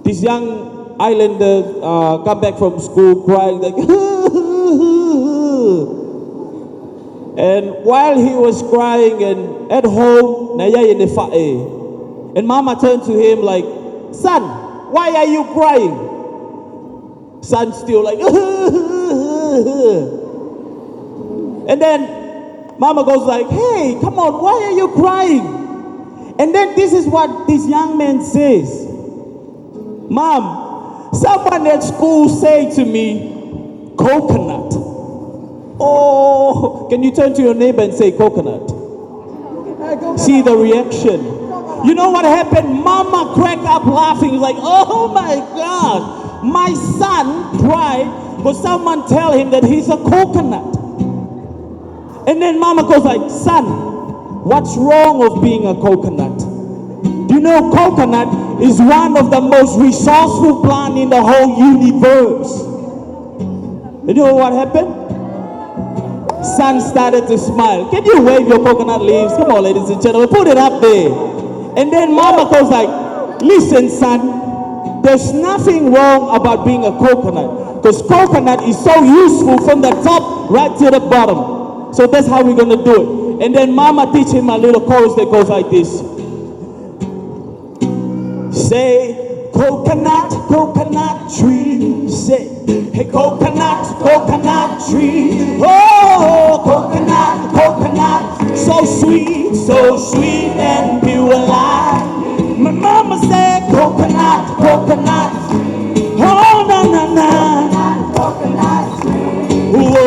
This young islander come back from school crying like, and while he was crying and at home, and mama turned to him like, son, why are you crying? Son still like, and then mama goes like, hey, come on, why are you crying? And then this is what this young man says. Mom, someone at school said to me, coconut. Oh, can you turn to your neighbor and say coconut? See the reaction. You know what happened? Mama cracked up laughing. He's like, oh my God, my son cried because someone tell him that he's a coconut. And then mama goes like, son, what's wrong of being a coconut? Do you know coconut is one of the most resourceful plant in the whole universe? You know what happened? Son started to smile. Can you wave your coconut leaves? Come on, ladies and gentlemen, put it up there. And then mama goes like, listen, son, there's nothing wrong about being a coconut because coconut is so useful from the top right to the bottom. So that's how we're going to do it. And then mama teach him a little chorus that goes like this. Say, coconut, coconut tree. Say, hey, coconut, coconut tree. Oh, coconut, coconut. So sweet and pure life. My mama said, coconut, coconut. Oh, na, na, na. Coconut tree. Oh,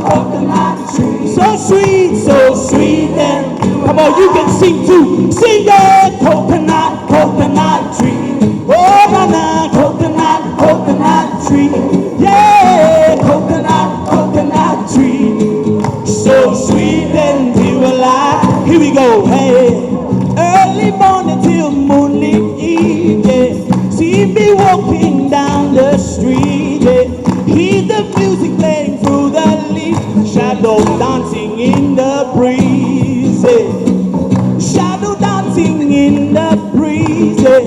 coconut tree. So sweet and come on, you can sing too. Sing it, coconut, coconut tree. Oh, na na, coconut, coconut tree. Yeah, coconut, coconut tree. So sweet and pure life. Here we go. Hey, early morning till moonlit eve. Yeah. See me walking down the street. Yeah. Hear the music playing through the leaves. Shadow dancing in the breeze. Yeah. Shadow dancing in the breeze. Yeah.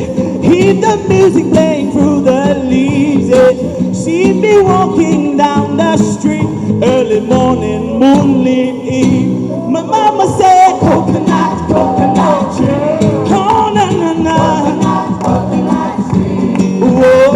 Hear the music playing through the leaves. Yeah. See me walking down the street. Early morning, moonlit eve. My mama said, coconut, coconut tree. Oh, na, na, na. Coconut, coconut tree. Whoa,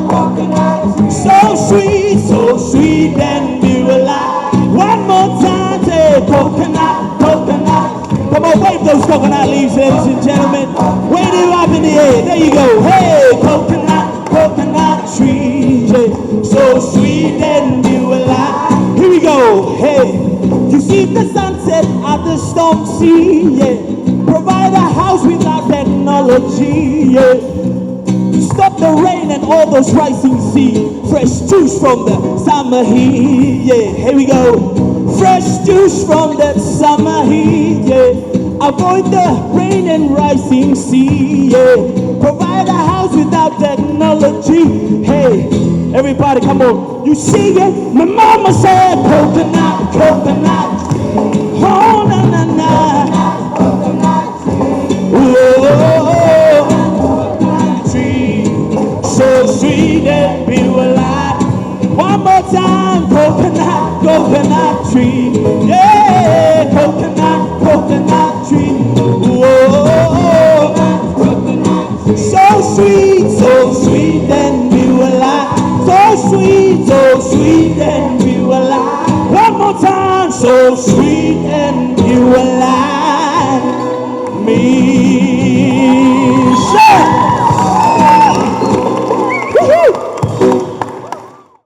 coconut tree. So sweet and pure life. One more time, say, coconut, coconut. Come on, wave those coconut leaves, ladies and gentlemen. Wave it up in the air. There you go. Hey, coconut, coconut tree. Yeah. So sweet and pure life. Here we go. Hey, you see the sunset at the storm sea. Yeah. Provide a house without technology. Yeah. Stop the rain and all those rising seas. Fresh juice from the summer heat. Yeah. Here we go. Fresh juice from that summer heat, yeah. Avoid the rain and rising sea, yeah. Provide a house without technology. Hey, everybody, come on. You see it? My mama said, coconut, coconut. Oh, na, na, na. Whoa, coconut tree. So sweet and pure life. One more time, coconut, coconut tree. Yeah, coconut, coconut tree. Whoa, coconut tree. So sweet and pure life. So sweet and pure life. One more time, so sweet and pure life. Me.